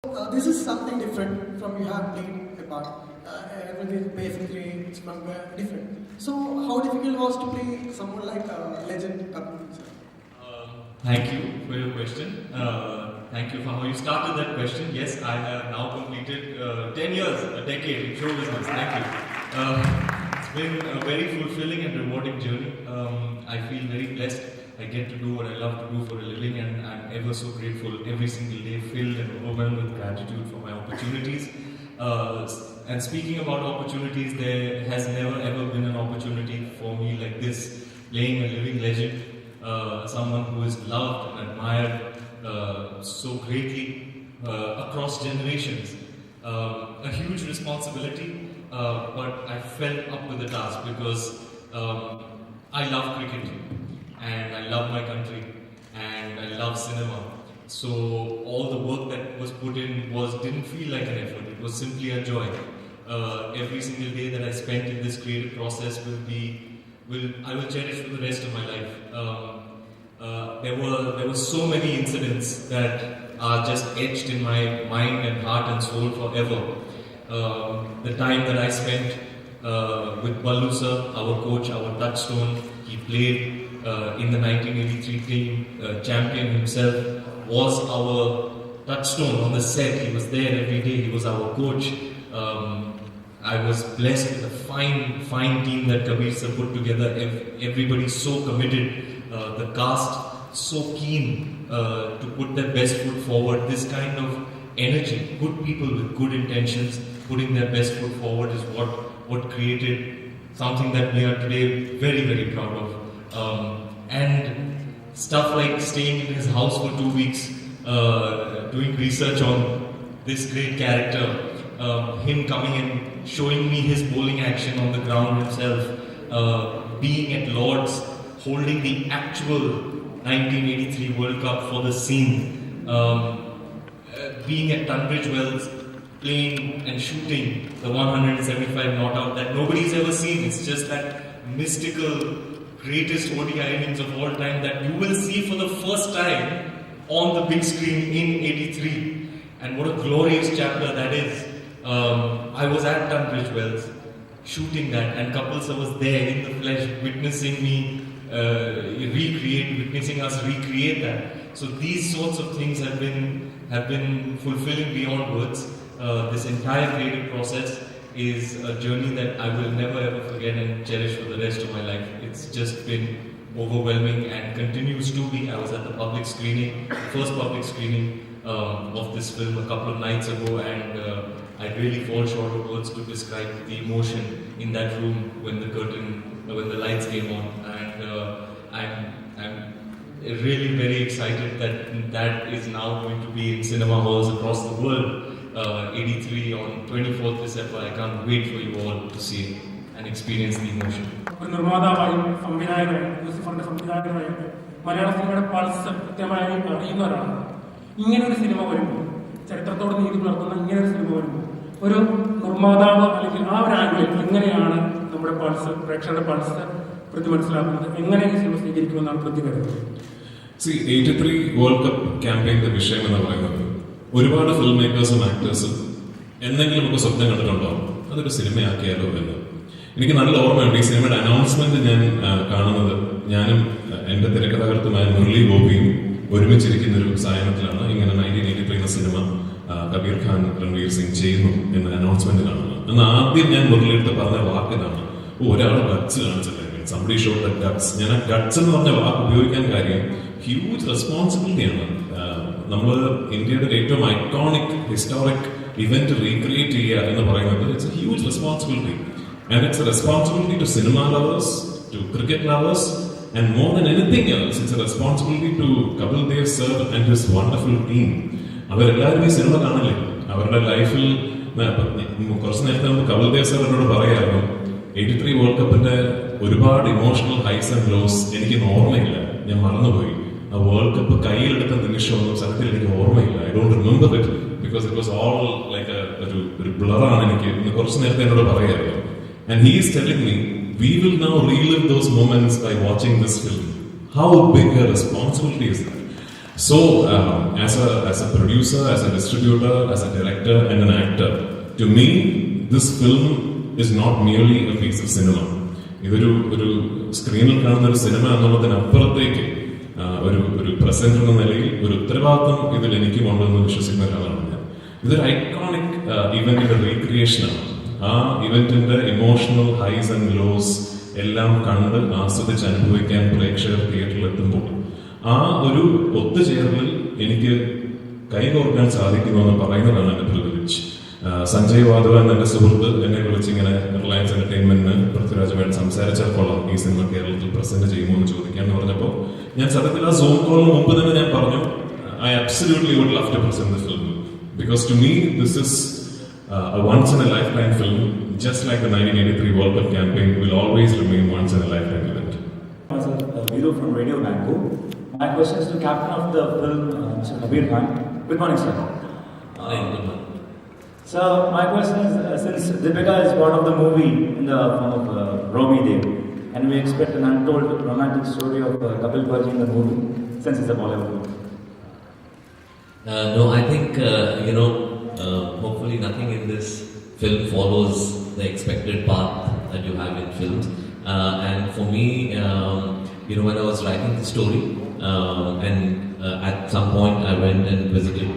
This is something different from you have played a part. Everything basically it's from different. So how difficult was to play someone like legend Kapil? Thank you for your question. Thank you for how you started that question. Yes, I have now completed 10 years, a decade in show business. Thank you. It's been a very fulfilling and rewarding journey. I feel very blessed. I get to do what I love to do for a living, and I'm ever so grateful every single day, filled and overwhelmed with gratitude for my opportunities. And speaking about opportunities, there has never ever been an opportunity for me like this, playing a living legend, someone who is loved and admired so greatly across generations. A huge responsibility, but I fell up with the task because I love cricket. And I love my country, and I love cinema. So all the work that was put in didn't feel like an effort. It was simply a joy. Every single day that I spent in this creative process I will cherish for the rest of my life. There were so many incidents that are just etched in my mind and heart and soul forever. The time that I spent with Ballu sir, our coach, our touchstone, he played in the 1983 team, champion himself, was our touchstone on the set. He was there every day. He was our coach. I was blessed with a fine team that Kabir sir put together. Everybody so committed. The cast so keen to put their best foot forward. This kind of energy, good people with good intentions, putting their best foot forward is what created something that we are today very, very proud of. And stuff like staying in his house for 2 weeks, doing research on this great character, him coming and showing me his bowling action on the ground himself, being at Lord's, holding the actual 1983 World Cup for the scene, being at Tunbridge Wells, playing and shooting the 175 not out that nobody's ever seen. It's just that mystical greatest ODI innings of all time that you will see for the first time on the big screen in 83. And what a glorious chapter that is. I was at Tunbridge Wells shooting that, and Kapil sir was there in the flesh witnessing me witnessing us recreate that. So these sorts of things have been fulfilling beyond words. This entire creative process is a journey that I will never ever forget and cherish for the rest of my life. It's just been overwhelming and continues to be. I was at the first public screening of this film a couple of nights ago, and I really fall short of words to describe the emotion in that room when the lights came on. And I'm really very excited that is now going to be in cinema halls across the world. 83 on 24th December. I can't wait for you all to see it and experience the emotion. നിർമ്മാതാവായും സംവിധായകനായും ലൂസിഫറിന്റെ സംവിധായകനായും മലയാള സിനിമയുടെ pulse കൃത്യമായി അറിയുന്ന ഒരാളാണ്. ഇങ്ങനൊരു cinema വരുമ്പോൾ, ചരിത്രത്തോട് നീതി പുലർത്തുന്ന ഇങ്ങനൊരു cinema വരുമ്പോൾ, ഒരു നിർമ്മാതാവ് അല്ലെങ്കിൽ ആ ഒരു ആംഗിളിൽ എങ്ങനെയാണ് നമ്മുടെ പൾസ്, പ്രേക്ഷകരുടെ പൾസ് പ്രതി മനസ്സിലാക്കുന്നത്, എങ്ങനെ ഈ സിനിമ സ്വീകരിക്കുമെന്നാണ് പ്രതി കരുതുന്നത്? 83 വേൾഡ് കപ്പ് ക്യാമ്പയിന്റെ വിഷയം എന്ന് പറയുന്നത് ഒരുപാട് ഫിലിം മേക്കേഴ്സും ആക്ടേഴ്സും എന്തെങ്കിലും ഒക്കെ സ്വപ്നം കണ്ടിട്ടുണ്ടാവും അതൊരു സിനിമയാക്കിയാലോ എന്ന്. എനിക്ക് നല്ല ഓർമ്മയുണ്ട് ഈ സിനിമയുടെ അനൗൺസ്മെന്റ് ഞാൻ കാണുന്നത്. ഞാനും എന്റെ തിരക്കഥാകൃത്തുമായ മുരളി ഗോപിയും ഒരുമിച്ചിരിക്കുന്ന ഒരു സായനത്തിലാണ് ഇങ്ങനെ 1983 എന്ന സിനിമ കബീർ ഖാൻ രൺവീർ സിംഗ് ചെയ്യുന്നു എന്ന അനൗൺസ്മെന്റ് കാണുന്നത്. അന്ന് ആദ്യം ഞാൻ മുരളിയെടുത്ത് പറഞ്ഞ വാക്കിനാണ് ഒരാൾ ഗട്സ് കാണിച്ചത്. Somebody showed the guts. ഞാൻ ആ ഗട്സ് എന്ന് പറഞ്ഞ വാക്ക് ഉപയോഗിക്കാൻ കാര്യം ഹ്യൂജ് റെസ്പോൺസിബിലിറ്റിയാണ്. നമ്മൾ ഇന്ത്യയുടെ ഏറ്റവും ഐക്കോണിക് ഹിസ്റ്റോറിക് ഇവന്റ് റീക്രിയേറ്റ് ചെയ്യുക എന്ന് പറയുന്നത് it's a huge responsibility. And it's a responsibility to cinema lovers, to cricket lovers, and more than anything else it's a responsibility to Kapil Dev sir and his wonderful team. അവരെല്ലാവരും ഈ cinema കാണില്ലേ? അവരുടെ ലൈഫിൽ കുറച്ച് നേരത്തെ നമുക്ക് കപിൽ ദേവ് സർ എന്നോട് പറയായിരുന്നു 83 വേൾഡ് കപ്പിന്റെ ഒരുപാട് ഇമോഷണൽ ഹൈസ് ആൻഡ് ലോസ് എനിക്ക് ഓർമ്മയില്ല, ഞാൻ മറന്നുപോയി. ആ വേൾഡ് കപ്പ് കയ്യിലെടുത്ത നിമിഷമൊന്നും സത്യത്തിൽ എനിക്ക് ഓർമ്മയില്ല. I don't remember it because it was all like ഒരു ബ്ലറാണ് എനിക്ക്. ഇന്ന് കുറച്ച് നേരത്തെ എന്നോട് പറയായിരുന്നു. And he is telling me we will now relive those moments by watching this film. How big a responsibility is that? So, as a producer, as a distributor, as a director, and an actor, to me, this film is not merely a piece of cinema. ഒരു സ്ക്രീനിൽ കാണുന്ന ഒരു cinema എന്നുള്ളതിനപ്പുറത്തേക്ക് ഒരു present എന്ന നിലയിൽ ഒരു ഉത്തരവാദിത്വം ഇതിൽ എനിക്കുമുണ്ടെന്ന് വിശ്വസിക്കുന്ന ഒരാളാണ് ഞാൻ. ഇതൊരു ഐക്കോണിക് ഇവന്റിന്റെ റീക്രിയേഷനാണ്. ആ ഇവന്റിന്റെ ഇമോഷണൽ ഹൈസ് ആൻഡ് ലോസ് എല്ലാം കണ്ട് ആസ്വദിച്ച് അനുഭവിക്കാൻ പ്രേക്ഷകർ തിയേറ്ററിൽ എത്തുമ്പോൾ ആ ഒരു ഒത്തുചേരലിൽ എനിക്ക് കൈകോർക്കാൻ സാധിക്കുമെന്ന് പറയുന്നതാണ് എന്റെ പ്രിവിലേജ്. സഞ്ജയ് വാധവ എന്റെ സുഹൃത്ത് എന്നെ വിളിച്ചിങ്ങനെ റിലയൻസ് എന്റർടൈൻമെന്റിന് പൃഥ്വിരാജുമായിട്ട് സംസാരിച്ചാൽ കൊള്ളാം, ഈ സിനിമ കേരളത്തിൽ പ്രസന്റ് ചെയ്യുമോ എന്ന് ചോദിക്കാന്ന് പറഞ്ഞപ്പോൾ ഞാൻ സത്യത്തിൽ ആ സൂം കോളിന് മുമ്പ് തന്നെ ഞാൻ പറഞ്ഞു, I absolutely would love to present this film because to me this is a once in a lifetime film, just like the 1983 World Cup campaign will always remain once in a lifetime event. Viro from Radio Bango. My question is to captain of the film, Mr. Kapil. Good morning, sir. Good morning. So my question is, since Deepika is part of the movie in the form of Romy Dev, and we expect an untold romantic story of Kapil Bhaji in the movie, since it's a Bollywood movie. No, I think, hopefully nothing in this film follows the expected path that you have in films. And for me, when I was writing the story, and at some point I went and visited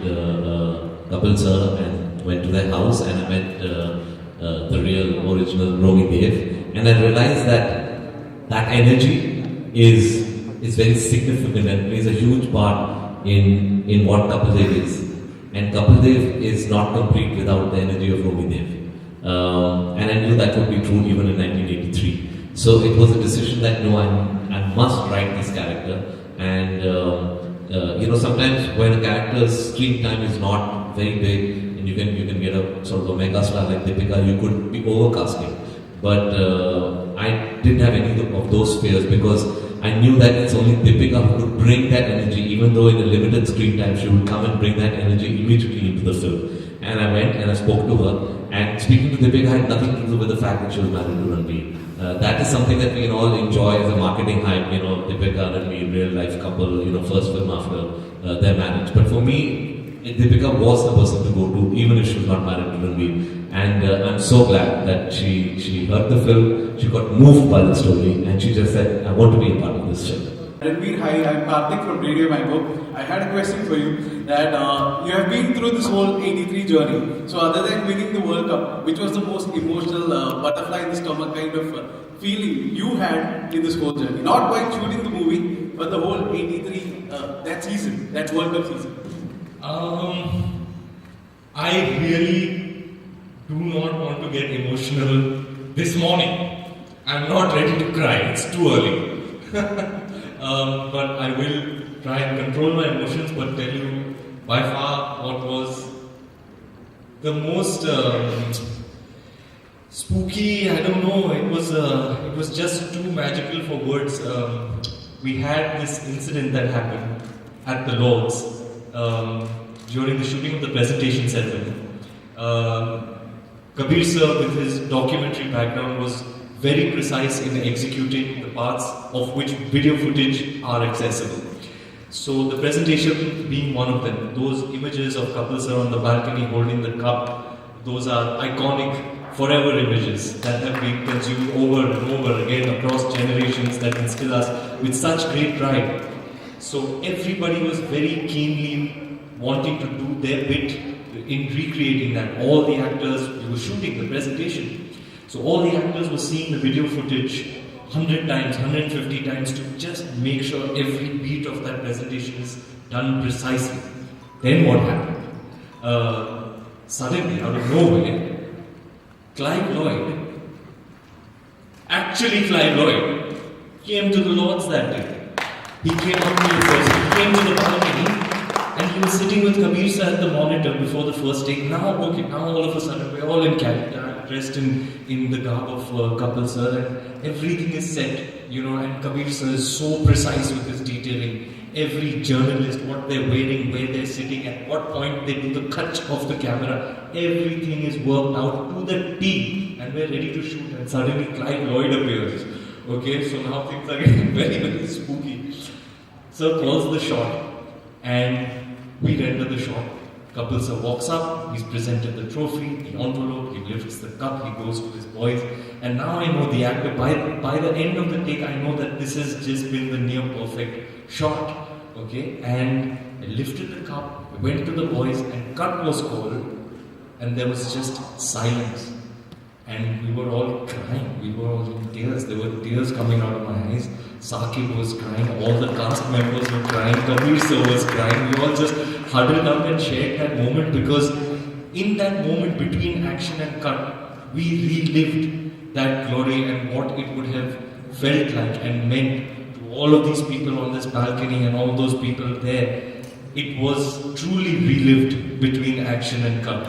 Kapil sir and went to their house and I met the real original Romy Dev, and I realized that energy is very significant and plays a huge part in what Kapil Dev is. And Kapil Dev is not complete without the energy of Romy Dev. And I knew that would be true even in 1983. So it was a decision that no, I must write this character. And sometimes when a character's screen time is not very big, and you can get a sort of a mega star like Deepika, you could be overcasting. But I didn't have any of those fears because I knew that it's only Deepika who could bring that energy, even though in a limited screen time, she would come and bring that energy immediately into the film. And I went and I spoke to her, and speaking to Deepika had nothing to do with the fact that she was married to Ranveer. That is something that we can all enjoy as a marketing hype, Deepika and Ranveer, real life couple, first film after their marriage. But for me, Deepika was the person to go to, even if she was not married to Ranveer. And I'm so glad that she heard the film, she got moved by the story, and she just said, I want to be a part of this film. Ranveer, hi, I'm Karthik from Radio Mango. I had a question for you that you have been through this whole 83 journey. So other than winning the World Cup, which was the most emotional butterfly in the stomach kind of feeling you had in this whole journey? Not while shooting the movie, but the whole 83, that season, that World Cup season. I really do not want to get emotional this morning. I'm not ready to cry, it's too early. But I will try and control my emotions, but tell you by far what was the most spooky, I don't know, it was just too magical for words. We had this incident that happened at the Lords during the shooting of the presentation ceremony. Kapil sir, with his documentary background, was very precise in executing the parts of which video footage are accessible. So the presentation being one of them, those images of Kapil sir on the balcony holding the cup, those are iconic forever images that have been consumed over and over again across generations that instill us with such great pride. So everybody was very keenly wanting to do their bit in recreating that. All the actors were shooting the presentation. So all the actors were seeing the video footage 100 times, 150 times to just make sure every beat of that presentation is done precisely. Then what happened? Suddenly, out of nowhere, Clive Lloyd, came to the Lords that day. He came up to the first, he came to the balcony, and he was sitting with Kabir sir at the monitor before the first take. Now all of a sudden, we're all in character, dressed in the garb of Kapil sir, and everything is set, and Kabir sir is so precise with his detailing. Every journalist, what they're wearing, where they're sitting, at what point they do the cut of the camera, everything is worked out to the T, and we're ready to shoot, and suddenly Clive Lloyd appears. Okay, so now things are getting very, very spooky. Sir calls the shot, and we render the shot. Kapil sir walks up, he's presented the trophy, the envelope, he lifts the cup, he goes to his boys, and now I know the actor, by the end of the take, I know that this has just been the near perfect shot, okay? And I lifted the cup, went to the boys, and cut was called, and there was just silence. And we were all crying, we were all in tears, there were tears coming out of my eyes. Saqib was crying, all the cast members were crying, Kabir sir was crying, we all just huddled up and shared that moment, because in that moment between action and cut, we relived that glory and what it would have felt like and meant to all of these people on this balcony and all those people there. It was truly relived between action and cut.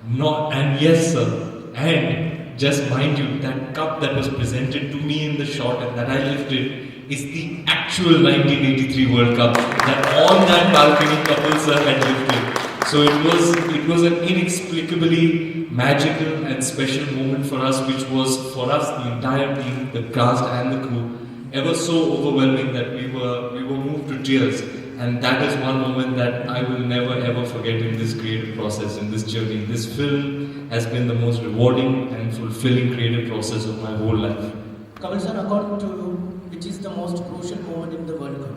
And yes sir, and just mind you, that cup that was presented to me in the shot and that I lifted is the actual 1983 World Cup that on that balcony Kapil sir had lifted. So it was an inexplicably magical and special moment for us, which was for us, the entire team, the cast and the crew, ever so overwhelming that we were moved to tears. And that is one moment that I will never ever forget in this creative process, in this journey. This film has been the most rewarding and fulfilling creative process of my whole life. Kapil sir, according to you, which is the most crucial moment in the World Cup?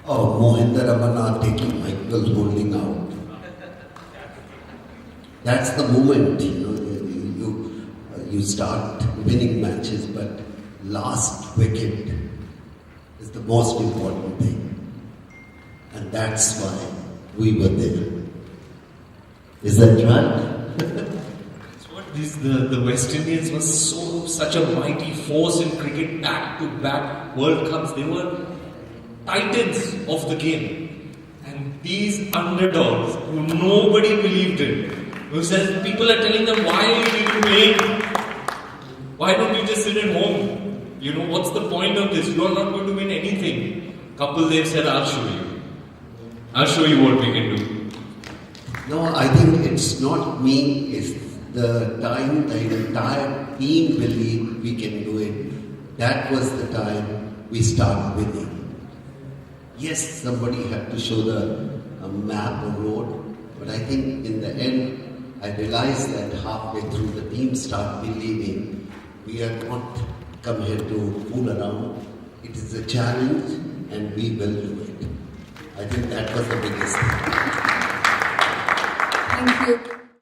Oh, Mohinder Amarnath taking Michael holding out. That's the moment, you start winning matches, but last wicket is the most important thing. And that's why we were there. Is that right? The West Indians were such a mighty force in cricket, back-to-back World Cups. They were titans of the game. And these underdogs who nobody believed in, who says people are telling them, why are you even playing? Why don't you just sit at home? What's the point of this? You are not going to win anything. Kapil Dev said, I'll show you. I'll show you what we can do. No, I think it's not me, it's the time the entire team believed we can do it. That was the time we started winning. Yes, somebody had to show the map or road, but I think in the end, I realized that halfway through the team started believing we are not come here to fool around. It is a challenge and we will do it. I think that was the biggest thing. Thank you.